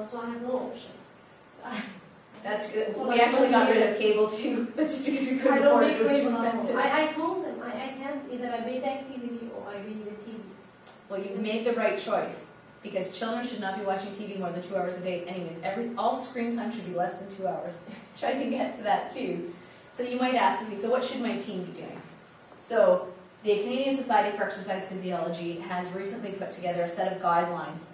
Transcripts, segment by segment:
so I have no option. That's good. We actually got rid of cable too, but just because we couldn't afford it, it was too expensive. I told them I can't, either I make activity or I read the TV. Well, you made the right choice, because children should not be watching TV more than 2 hours a day. Anyways, all screen time should be less than 2 hours. Try to get to that too. So you might ask me, so what should my teen be doing? So the Canadian Society for Exercise Physiology has recently put together a set of guidelines.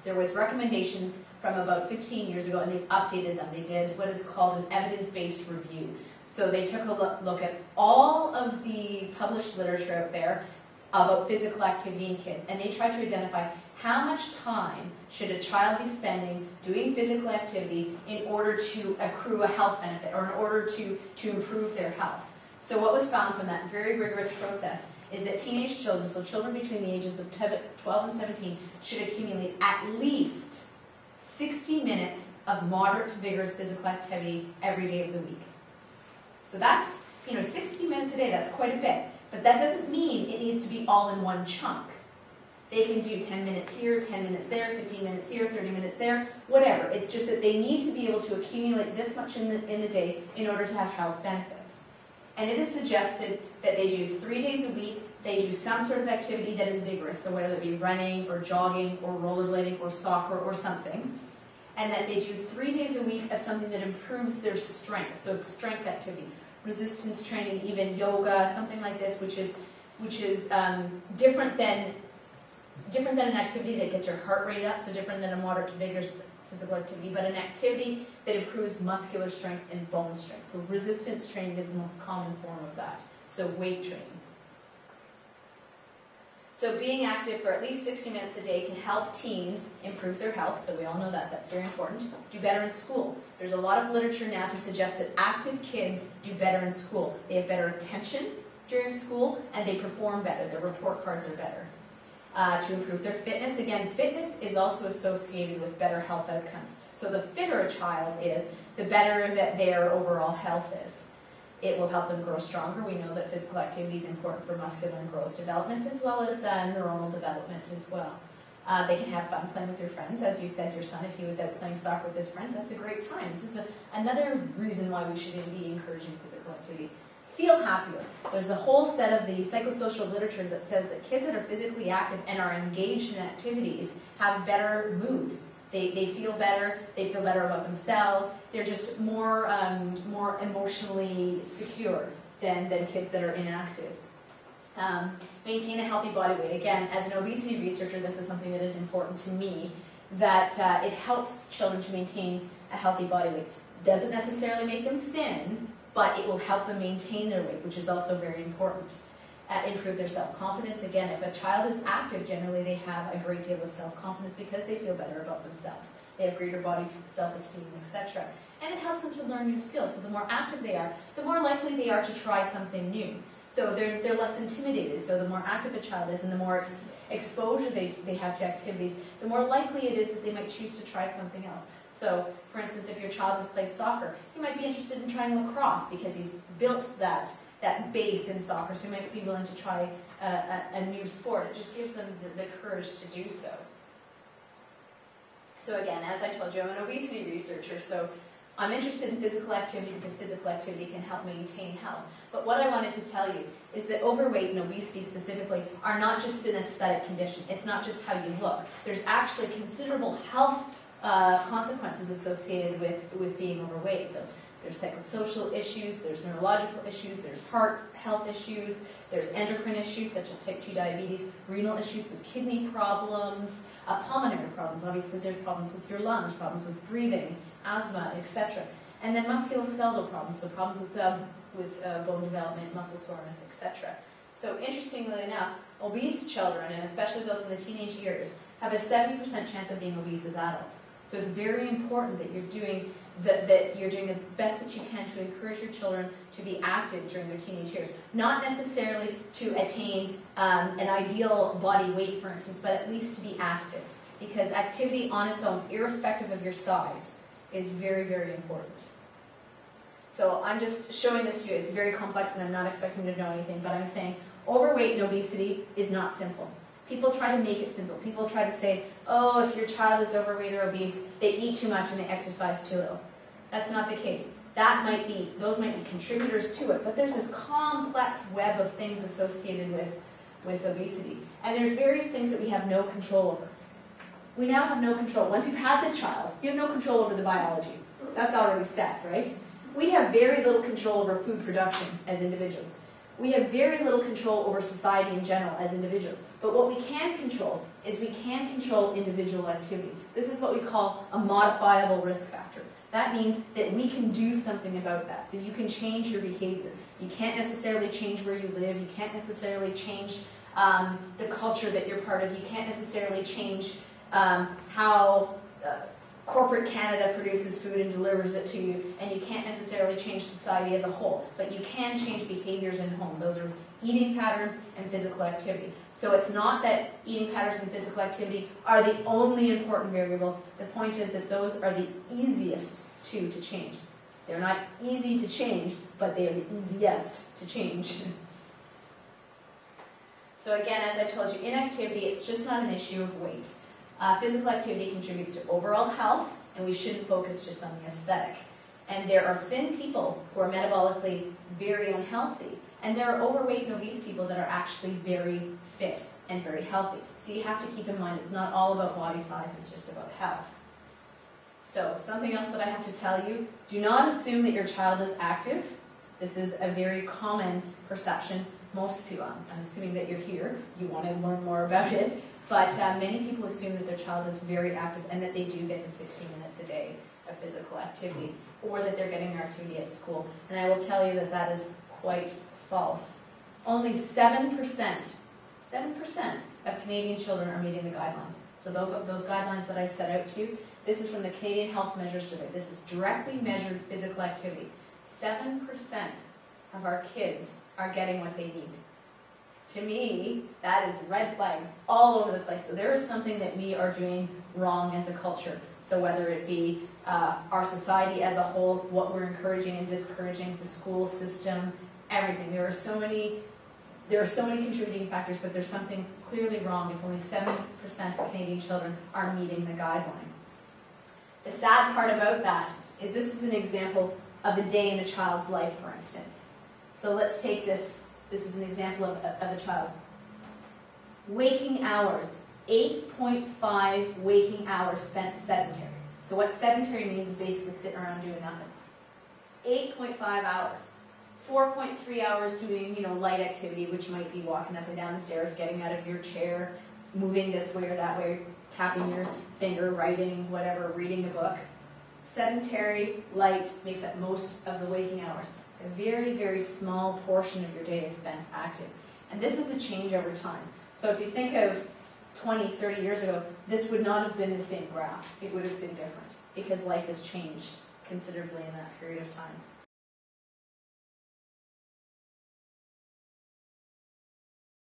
There was recommendations from about 15 years ago, and they've updated them. They did what is called an evidence-based review. So they took a look at all of the published literature out there about physical activity in kids, and they tried to identify how much time should a child be spending doing physical activity in order to accrue a health benefit, or in order to improve their health. So what was found from that very rigorous process is that teenage children, so children between the ages of 12 and 17, should accumulate at least 60 minutes of moderate to vigorous physical activity every day of the week. So that's, 60 minutes a day, that's quite a bit. But that doesn't mean it needs to be all in one chunk. They can do 10 minutes here, 10 minutes there, 15 minutes here, 30 minutes there, whatever. It's just that they need to be able to accumulate this much in the day in order to have health benefits. And it is suggested that they do 3 days a week, they do some sort of activity that is vigorous, so whether it be running or jogging or rollerblading or soccer or something, and that they do 3 days a week of something that improves their strength, so it's strength activity, resistance training, even yoga, something like this, which is different than an activity that gets your heart rate up, so different than a moderate to vigorous physical activity, but an activity that improves muscular strength and bone strength. So resistance training is the most common form of that, so weight training. So being active for at least 60 minutes a day can help teens improve their health, so we all know that, that's very important. Do better in school. There's a lot of literature now to suggest that active kids do better in school. They have better attention during school, and they perform better. Their report cards are better. To improve their fitness. Again, fitness is also associated with better health outcomes. So the fitter a child is, the better that their overall health is. It will help them grow stronger. We know that physical activity is important for muscular and growth development, as well as neuronal development as well. They can have fun playing with their friends. As you said, your son, if he was out playing soccer with his friends, that's a great time. This is another reason why we should be encouraging physical activity. Feel happier. There's a whole set of the psychosocial literature that says that kids that are physically active and are engaged in activities have better mood. They feel better about themselves, they're just more emotionally secure than kids that are inactive. Maintain a healthy body weight. Again, as an obesity researcher, this is something that is important to me, that it helps children to maintain a healthy body weight. Doesn't necessarily make them thin, but it will help them maintain their weight, which is also very important. Improve their self-confidence. Again, if a child is active, generally they have a great deal of self-confidence because they feel better about themselves. They have greater body self-esteem, etc. And it helps them to learn new skills. So the more active they are, the more likely they are to try something new. So they're less intimidated. So the more active a child is and the more exposure they have to activities, the more likely it is that they might choose to try something else. So, for instance, if your child has played soccer, he might be interested in trying lacrosse because he's built that base in soccer, so he might be willing to try a new sport. It just gives them the courage to do so. So again, as I told you, I'm an obesity researcher, so I'm interested in physical activity because physical activity can help maintain health. But what I wanted to tell you is that overweight and obesity specifically are not just an aesthetic condition. It's not just how you look. There's actually considerable health consequences associated with being overweight. So there's psychosocial issues, there's neurological issues, there's heart health issues, there's endocrine issues such as type 2 diabetes, renal issues, so kidney problems, pulmonary problems. Obviously there's problems with your lungs, problems with breathing, asthma, etc. And then musculoskeletal problems, so problems with bone development, muscle soreness, etc. So interestingly enough, obese children, and especially those in the teenage years, have a 70% chance of being obese as adults. So it's very important that you're doing the best that you can to encourage your children to be active during their teenage years. Not necessarily to attain an ideal body weight, for instance, but at least to be active. Because activity on its own, irrespective of your size, is very, very important. So I'm just showing this to you. It's very complex and I'm not expecting you to know anything, but I'm saying overweight and obesity is not simple. People try to make it simple. People try to say, oh, if your child is overweight or obese, they eat too much and they exercise too little. That's not the case. Those might be contributors to it, but there's this complex web of things associated with obesity. And there's various things that we have no control over. We now have no control. Once you've had the child, you have no control over the biology. That's already set, right? We have very little control over food production as individuals. We have very little control over society in general as individuals. But what we can control is we can control individual activity. This is what we call a modifiable risk factor. That means that we can do something about that. So you can change your behavior. You can't necessarily change where you live. You can't necessarily change the culture that you're part of. You can't necessarily change how corporate Canada produces food and delivers it to you, and you can't necessarily change society as a whole, but you can change behaviors in home. Those are eating patterns and physical activity. So it's not that eating patterns and physical activity are the only important variables. The point is that those are the easiest two to change. They're not easy to change, but they are the easiest to change. So again, as I told you, inactivity, it's just not an issue of weight. Physical activity contributes to overall health, and we shouldn't focus just on the aesthetic. And there are thin people who are metabolically very unhealthy, and there are overweight and obese people that are actually very fit and very healthy. So you have to keep in mind it's not all about body size, it's just about health. So something else that I have to tell you, do not assume that your child is active. This is a very common perception. Most people, I'm assuming that you're here, you want to learn more about it. But many people assume that their child is very active and that they do get the 60 minutes a day of physical activity, or that they're getting their activity at school. And I will tell you that that is quite false. Only 7% of Canadian children are meeting the guidelines. So those guidelines that I set out to you, this is from the Canadian Health Measures Survey. This is directly measured physical activity. 7% of our kids are getting what they need. To me, that is red flags all over the place. So there is something that we are doing wrong as a culture. So whether it be our society as a whole, what we're encouraging and discouraging, the school system, everything. There are so many contributing factors, but there's something clearly wrong if only 7% of Canadian children are meeting the guideline. The sad part about that is this is an example of a day in a child's life, for instance. So let's take this. This is an example of a child. Waking hours, 8.5 waking hours spent sedentary. So what sedentary means is basically sitting around doing nothing. 8.5 hours. 4.3 hours doing, light activity, which might be walking up and down the stairs, getting out of your chair, moving this way or that way, tapping your finger, writing, whatever, reading a book. Sedentary, light, makes up most of the waking hours. A very, very small portion of your day is spent active. And this is a change over time. So if you think of 20, 30 years ago, this would not have been the same graph. It would have been different because life has changed considerably in that period of time.